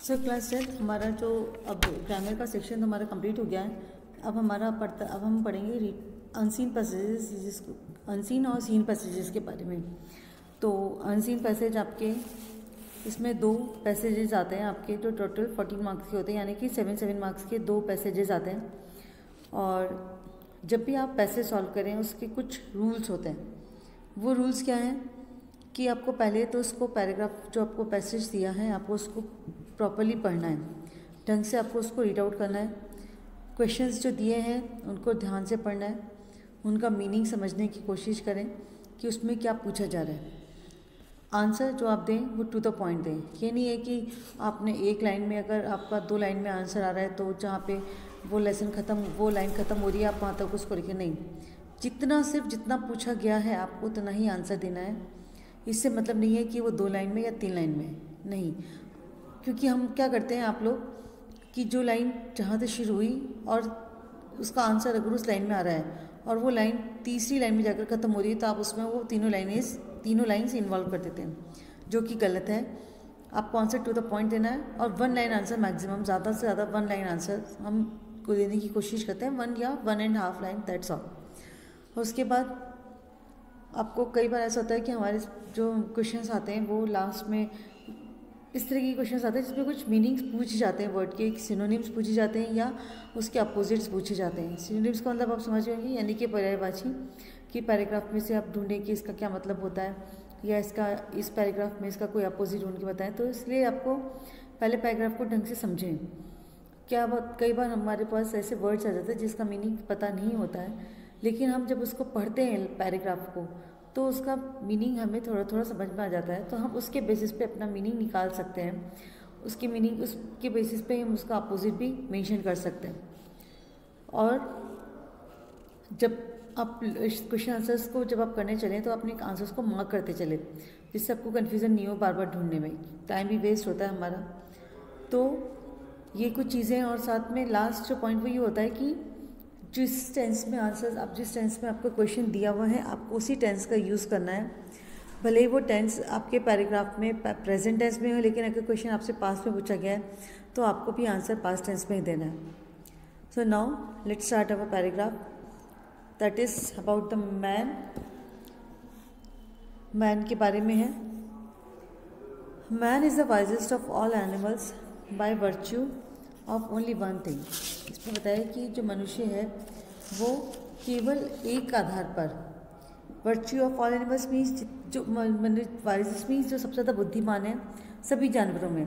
Sir class 10 हमारा जो अब ग्रामर का सेक्शन हमारा कंप्लीट हो गया है। अब हम पढ़ेंगे अनसीन पैसेजेस, जिसको अनसीन और सीन पैसेजेस के बारे में। तो अनसीन पैसेज आपके इसमें 2 पैसेजेस आते हैं आपके, जो टोटल 14 मार्क्स के होते हैं, यानी कि 7 मार्क्स के 2 पैसेजेस आते हैं। और जब भी आप पैसेज सॉल्व करें उसके कुछ रूल्स होते हैं। वो रूल्स क्या हैं कि आपको पहले तो उसको पैराग्राफ जो आपको पैसेज दिया है आपको उसको प्रॉपर्ली पढ़ना है, ढंग से आपको उसको रीड आउट करना है। क्वेश्चंस जो दिए हैं उनको ध्यान से पढ़ना है, उनका मीनिंग समझने की कोशिश करें कि उसमें क्या पूछा जा रहा है। आंसर जो आप दें वो टू द पॉइंट दें। ये नहीं है कि आपने एक लाइन में, अगर आपका 2 लाइन में आंसर आ रहा है तो जहाँ पे वो लाइन ख़त्म हो रही है आप वहाँ तक उसको लिखें, नहीं। जितना पूछा गया है आपको उतना ही आंसर देना है। इससे मतलब नहीं है कि वो 2 लाइन में या 3 लाइन में, नहीं। क्योंकि हम क्या करते हैं आप लोग कि जो लाइन जहाँ से शुरू हुई और उसका आंसर अगर उस लाइन में आ रहा है और वो लाइन तीसरी लाइन में जाकर ख़त्म हो रही है तो आप उसमें वो तीनों लाइन्स इन्वॉल्व कर देते हैं, जो कि गलत है। आपको आंसर टू द पॉइंट देना है और 1 लाइन आंसर मैक्सिमम, ज़्यादा से ज़्यादा 1 लाइन आंसर हम को देने की कोशिश करते हैं, 1 या 1.5 लाइन, दैट्स ऑल। उसके बाद आपको कई बार ऐसा होता है कि हमारे जो क्वेश्चंस आते हैं वो लास्ट में इस तरह के क्वेश्चंस आते हैं जिसमें कुछ मीनिंग्स पूछे जाते हैं, वर्ड के सिनोनिम्स पूछे जाते हैं या उसके अपोजिट्स पूछे जाते हैं। सिनोनिम्स का मतलब आप समझ होंगे, यानी कि पर्यायवाची, कि पैराग्राफ में से आप ढूंढें कि इसका क्या मतलब होता है या इस पैराग्राफ में इसका कोई अपोजिट ढूंढ के बताएं। तो इसलिए आपको पहले पैराग्राफ को ढंग से समझें। कई बार हमारे पास ऐसे वर्ड्स आ जाते हैं जिसका मीनिंग पता नहीं होता है, लेकिन हम जब उसको पढ़ते हैं पैराग्राफ को तो उसका मीनिंग हमें थोड़ा थोड़ा समझ में आ जाता है, तो हम उसके बेसिस पे अपना मीनिंग निकाल सकते हैं। उसके बेसिस पे हम उसका अपोजिट भी मेंशन कर सकते हैं। और जब आप क्वेश्चन आंसर्स को जब आप करने चलें तो अपने आंसर्स को मार्क करते चले, जिससे आपको कन्फ्यूज़न नहीं हो बार बार ढूंढने में, टाइम भी वेस्ट होता है हमारा। तो ये कुछ चीज़ें, और साथ में लास्ट जो पॉइंट वो ये होता है कि जिस टेंस में आपको क्वेश्चन दिया हुआ है आपको उसी टेंस का यूज़ करना है। भले ही वो टेंस आपके पैराग्राफ में प्रेजेंट टेंस में हो, लेकिन अगर क्वेश्चन आपसे पास्ट में पूछा गया है तो आपको भी आंसर पास्ट टेंस में ही देना है। So now let's start our paragraph, that is about the man के बारे में है। Man is the wisest of all animals bye virtue of only one thing. इसमें बताया कि जो मनुष्य है वो केवल एक आधार पर, virtue of all animals means wisest means जो सबसे ज़्यादा बुद्धिमान है सभी जानवरों में,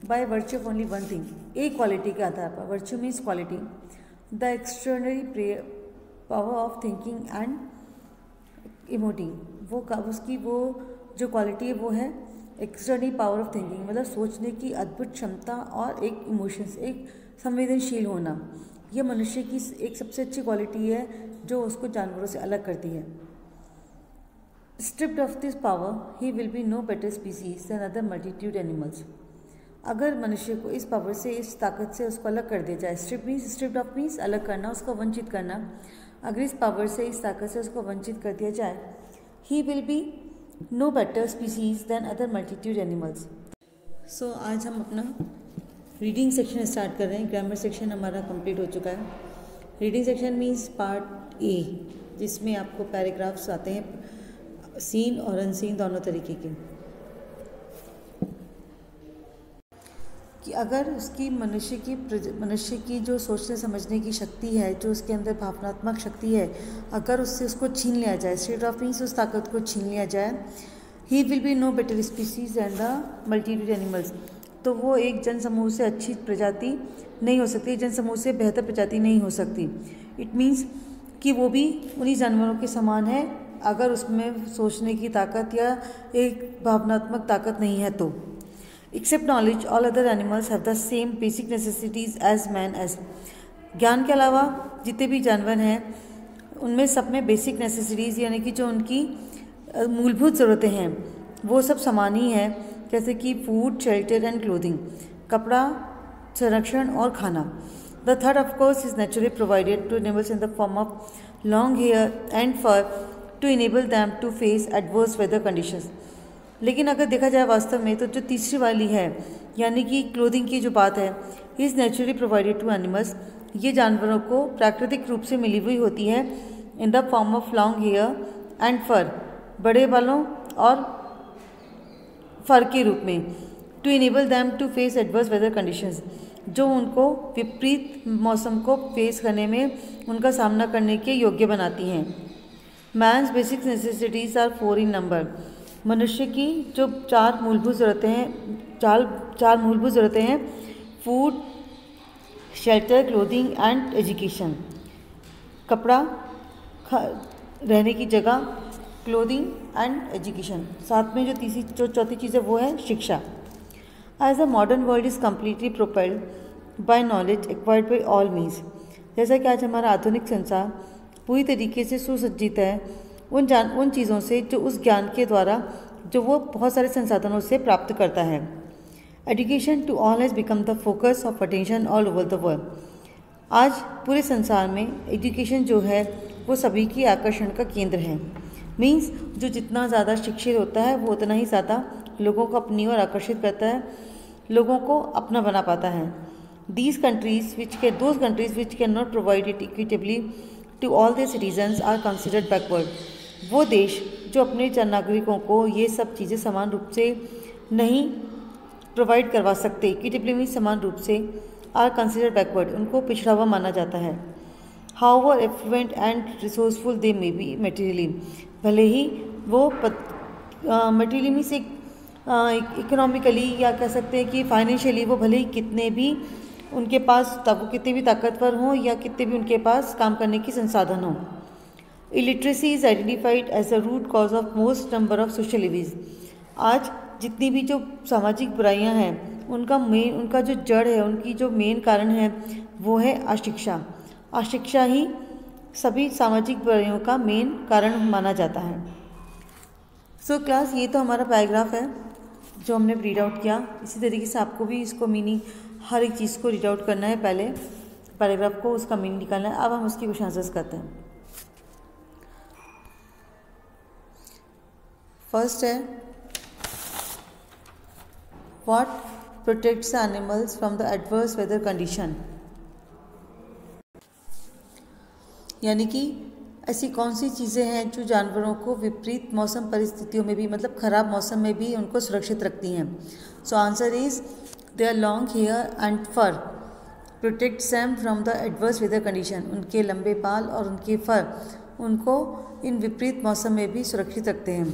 by virtue of only one thing, एक क्वालिटी के आधार पर। Virtue means quality, the extraordinary power of thinking and emoting. उसकी वो जो क्वालिटी है वो है एक्सट्राऑर्डिनरी पावर ऑफ थिंकिंग, मतलब सोचने की अद्भुत क्षमता और एक इमोशंस, एक संवेदनशील होना। यह मनुष्य की एक सबसे अच्छी क्वालिटी है जो उसको जानवरों से अलग करती है। Stripped off this power he will be no better species than other multitude animals. अगर मनुष्य को इस पावर से, इस ताकत से उसको अलग कर दिया जाए, स्ट्रिप्ड ऑफ मीन्स अलग करना, उसको वंचित करना। अगर इस पावर से, इस ताकत से उसको वंचित कर दिया जाए, he will be no better species than other multitude animals. So आज हम अपना रीडिंग सेक्शन स्टार्ट कर रहे हैं। ग्रामर सेक्शन हमारा कंप्लीट हो चुका है। Reading section means part A, जिसमें आपको पैराग्राफ्स आते हैं सीन और अनसीन दोनों तरीके के। कि अगर उसकी मनुष्य की जो सोचने समझने की शक्ति है, जो उसके अंदर भावनात्मक शक्ति है, अगर उसको छीन लिया जाए, स्ट्रिप्ड ऑफ मीन्स उस ताकत को छीन लिया जाए, he will be no better species than the multitude animals, तो वो एक जन समूह से अच्छी प्रजाति नहीं हो सकती, जन समूह से बेहतर प्रजाति नहीं हो सकती। इट मीन्स कि वो भी उन्हीं जानवरों के समान है अगर उसमें सोचने की ताकत या एक भावनात्मक ताकत नहीं है तो। Except knowledge all other animals have the same basic necessities as man as. ज्ञान के अलावा जितने भी जानवर हैं उनमें सब में बेसिक नेसेसिटीज़, यानी कि जो उनकी मूलभूत ज़रूरतें हैं वो सब समान ही है, जैसे कि फूड, शेल्टर एंड क्लोथिंग, कपड़ा, संरक्षण और खाना। The third of course is naturally provided to animals in the form of long hair and fur to enable them to face adverse weather conditions. लेकिन अगर देखा जाए वास्तव में तो जो तीसरी वाली है यानी कि क्लोथिंग की जो बात है, is naturally provided to animals, ये जानवरों को प्राकृतिक रूप से मिली हुई होती है in the form of long hair and fur, बड़े बालों और फर के रूप में, to enable them to face adverse weather conditions, जो उनको विपरीत मौसम को फेस करने में उनका सामना करने के योग्य बनाती हैं। Man's basic necessities are 4 in number, मनुष्य की जो चार मूलभूत ज़रूरतें हैं, food, shelter, clothing and education, कपड़ा, रहने की जगह, क्लोथिंग एंड एजुकेशन, साथ में जो चौथी चीज़ है वो है शिक्षा। As the modern world is completely propelled by knowledge acquired by all means, जैसा कि आज हमारा आधुनिक संसार पूरी तरीके से सुसज्जित है उन चीज़ों से जो उस ज्ञान के द्वारा जो वो बहुत सारे संसाधनों से प्राप्त करता है। Education to all has become the focus of attention all over the world, आज पूरे संसार में एजुकेशन जो है वो सभी की आकर्षण का केंद्र है। मीन्स जो जितना ज़्यादा शिक्षित होता है वो उतना ही ज़्यादा लोगों को अपनी ओर आकर्षित करता है, लोगों को अपना बना पाता है। those countries which cannot provide it equitably to all their citizens are considered backward, वो देश जो अपने नागरिकों को ये सब चीज़ें समान रूप से नहीं प्रोवाइड करवा सकते, इक्विटेबली मीन्स समान रूप से, आर कंसिडर्ड बैकवर्ड, उनको पिछड़ा हुआ माना जाता है। However affluent and resourceful they may be materially, भले ही वो मटीरियली मीन्स इकोनॉमिकली या कह सकते हैं कि फाइनेंशियली वो भले ही कितने भी उनके पास कितने भी ताकतवर हों या कितने भी उनके पास काम करने की संसाधन हों। Illiteracy is identified as the root cause of most number of social evils, आज जितनी भी जो सामाजिक बुराइयां हैं उनका जो जड़ है, उनकी जो मेन कारण है वो है अशिक्षा। अशिक्षा ही सभी सामाजिक बुराइयों का मेन कारण माना जाता है। सो क्लास, ये तो हमारा पैराग्राफ है जो हमने रीड आउट किया। इसी तरीके से आपको भी इसको मीनिंग हर एक चीज़ को रीड आउट करना है, पहले पैराग्राफ को उसका मीनिंग निकालना है। अब हम उसकी क्वेश्चन आंसर्स करते हैं। फर्स्ट है, what protects animals from the adverse weather condition, यानी कि ऐसी कौन सी चीज़ें हैं जो जानवरों को विपरीत मौसम परिस्थितियों में भी, मतलब ख़राब मौसम में भी उनको सुरक्षित रखती हैं। So answer is their long hair and fur protects them from the adverse weather condition, उनके लंबे बाल और उनके फर उनको इन विपरीत मौसम में भी सुरक्षित रखते हैं।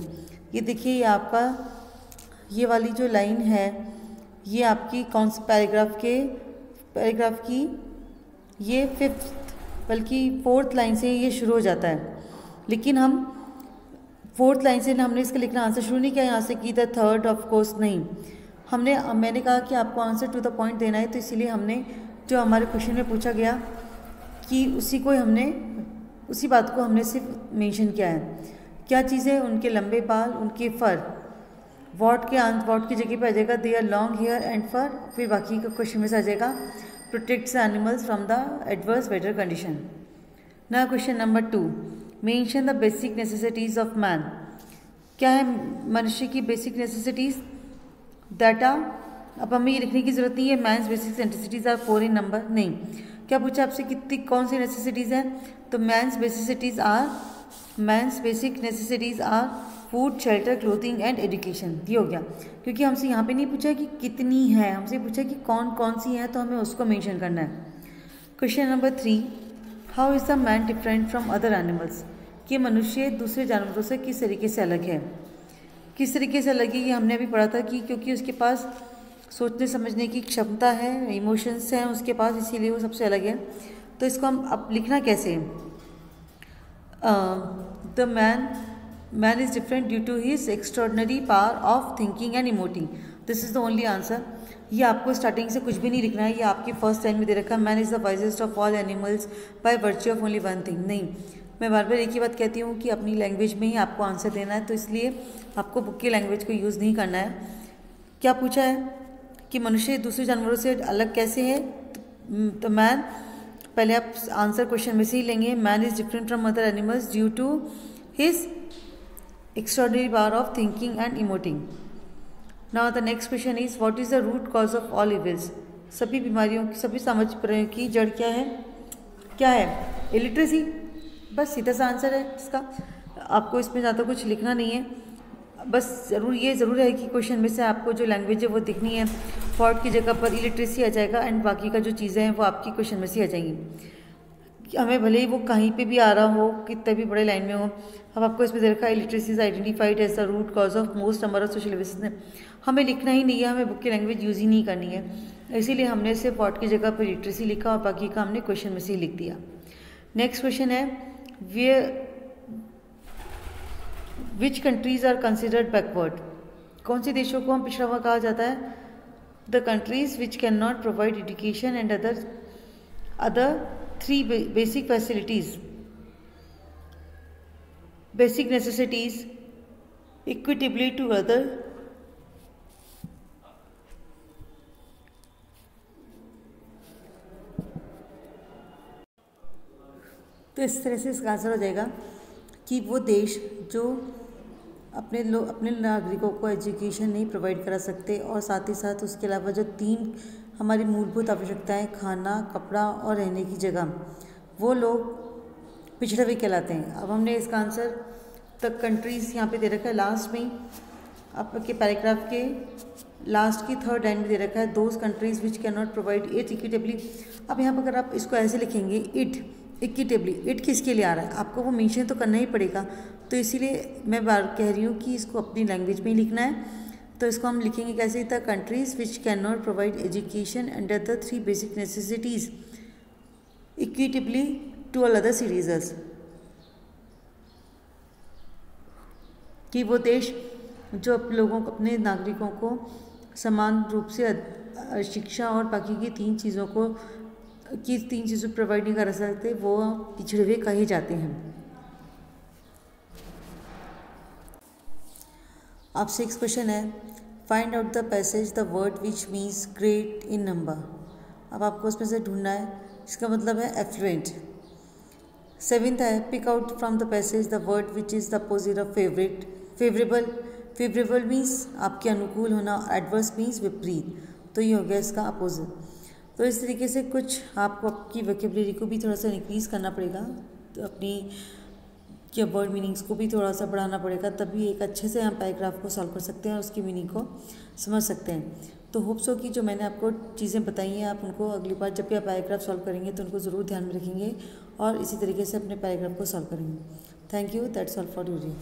ये देखिए, ये आपका ये वाली जो लाइन है ये आपकी कौन से पैराग्राफ की ये 5th बल्कि 4th लाइन से ये शुरू हो जाता है, लेकिन हम 4th लाइन से हमने इसका लिखना आंसर शुरू नहीं किया यहाँ से कि द थर्ड, ऑफ कोर्स नहीं। मैंने कहा कि आपको आंसर टू द पॉइंट देना है, तो इसीलिए हमने जो हमारे क्वेश्चन में पूछा गया कि उसी बात को हमने सिर्फ मेंशन किया है। क्या चीज़ें? उनके लंबे बाल, उनके फर। वॉट की जगह पे आ जाएगा there long hair and fur, फिर बाकी का क्वेश्चन में से आ जाएगा protects animals from the adverse weather condition. ना question number 2, mention the basic necessities of man. क्या है मनुष्य की बेसिक नेसेसिटीज़? डाटा अब हमें ये लिखने की ज़रूरत नहीं है, man's basic necessities are 4 in number, नहीं। क्या पूछा आपसे कितनी कौन सी नेसेसिटीज़ हैं? तो man's basic necessities are food, shelter, clothing and education. ये हो गया, क्योंकि हमसे यहाँ पे नहीं पूछा कि कितनी है, हमसे पूछा कि कौन कौन सी है, तो हमें उसको मेंशन करना है। Question number 3, how is the man different from other animals. कि मनुष्य दूसरे जानवरों से किस तरीके से अलग है। किस तरीके से अलग है ये हमने अभी पढ़ा था कि क्योंकि उसके पास सोचने समझने की क्षमता है, इमोशंस हैं उसके पास, इसीलिए वो सबसे अलग है। तो इसको हम अब लिखना कैसे? The man is different due to his extraordinary power of thinking and emoting. This is the only answer. ये आपको स्टार्टिंग से कुछ भी नहीं लिखना है, ये आपके फर्स्ट लाइन में दे रखा है, man is the wisest of all animals bye virtue of only one thing. नहीं, मैं बार बार एक ही बात कहती हूँ कि अपनी लैंग्वेज में ही आपको आंसर देना है, तो इसलिए आपको बुक की लैंग्वेज को यूज़ नहीं करना है। क्या पूछा है कि मनुष्य दूसरे जानवरों से अलग कैसे है? तो मैन, पहले आप आंसर क्वेश्चन में से ही लेंगे, man is different from other animals due to his extraordinary power of thinking and emoting. Now the next question is what is the root cause of all evils? सभी बीमारियों की सभी समस्याओं की जड़ क्या है? क्या है? इलिटरेसी। बस सीधा सा आंसर है इसका। आपको इसमें ज़्यादा कुछ लिखना नहीं है, बस ज़रूर है कि क्वेश्चन में से आपको जो लैंग्वेज है वो दिखनी है। फॉल्ट की जगह पर इलिटरेसी आ जाएगा एंड बाकी का जो चीज़ें हैं वो आपकी क्वेश्चन में से आ जाएंगी। हमें भले ही वो कहीं पे भी आ रहा हो, कितने भी बड़े लाइन में हो। अब आपको इसमें दे रखा है illiteracy is identified as the root cause of most number of social evils. हमें लिखना ही नहीं है, हमें बुक की लैंग्वेज यूज़ ही नहीं करनी है, इसीलिए हमने सिर्फ फॉल्ट की जगह पर इलिटरेसी लिखा और बाकी का हमने क्वेश्चन में से ही लिख दिया। नेक्स्ट क्वेश्चन है which countries are considered backward? कौन से देशों को हम पिछड़ा हुआ कहा जाता है? The countries which can not provide education and other 3 basic facilities, basic necessities equitably to other तो इस तरह से इसका आंसर हो जाएगा कि वो देश जो अपने नागरिकों को एजुकेशन नहीं प्रोवाइड करा सकते और साथ ही साथ उसके अलावा जो 3 हमारी मूलभूत आवश्यकताएं खाना, कपड़ा और रहने की जगह, वो लोग पिछड़े हुए कहलाते हैं। अब हमने इसका आंसर द कंट्रीज़ यहाँ पे दे रखा है लास्ट में, आपके पैराग्राफ के लास्ट की 3rd लाइन में दे रखा है those countries which can not provide it equitably. अब यहाँ पर अगर आप इसको ऐसे लिखेंगे इट इक्विटेबली, इट किसके लिए आ रहा है? आपको वो मेंशन तो करना ही पड़ेगा, तो इसीलिए मैं बार कह रही हूँ कि इसको अपनी लैंग्वेज में ही लिखना है। तो इसको हम लिखेंगे कैसे? The countries which can not provide education under the 3 basic necessities equitably to all other citizens, कि वो देश जो लोगों को, अपने नागरिकों को समान रूप से शिक्षा और बाकी की 3 चीज़ों प्रोवाइड नहीं कर सकते, वो पिछड़े हुए कहे जाते हैं। अब 6 क्वेश्चन है find out the passage the word which means great in number. अब आपको उसमें से ढूंढना है, इसका मतलब है एफ्लुएंट। 7th है pick out from the passage the word which is the opposite of favourable. Favourable means आपके अनुकूल होना, एडवर्स मीन्स विपरीत, तो ये हो गया इसका अपोजिट। तो इस तरीके से कुछ आपको आपकी वोकैबुलरी को भी थोड़ा सा इंक्रीज़ करना पड़ेगा, तो अपनी के वर्ड मीनिंग्स को भी थोड़ा सा बढ़ाना पड़ेगा, तभी एक अच्छे से हम पैराग्राफ को सॉल्व कर सकते हैं और उसकी मीनिंग को समझ सकते हैं। तो होप्स हो कि जो मैंने आपको चीज़ें बताई हैं आप उनको अगली बार जब भी आप पैराग्राफ सॉल्व करेंगे तो उनको ज़रूर ध्यान में रखेंगे और इसी तरीके से अपने पैराग्राफ को सॉल्व करेंगे। Thank you, that's all for today.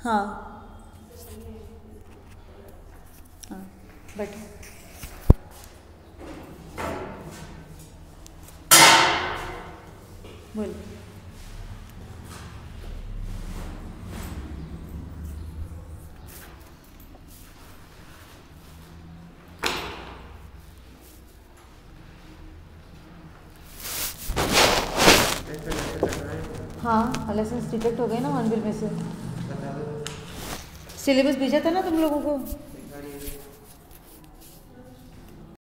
हाँ बैठो। बोल। हाँ लेसन डिटेक्ट हो गए ना 1 बिल में से। सिलेबस भेजा था ना तुम लोगों को।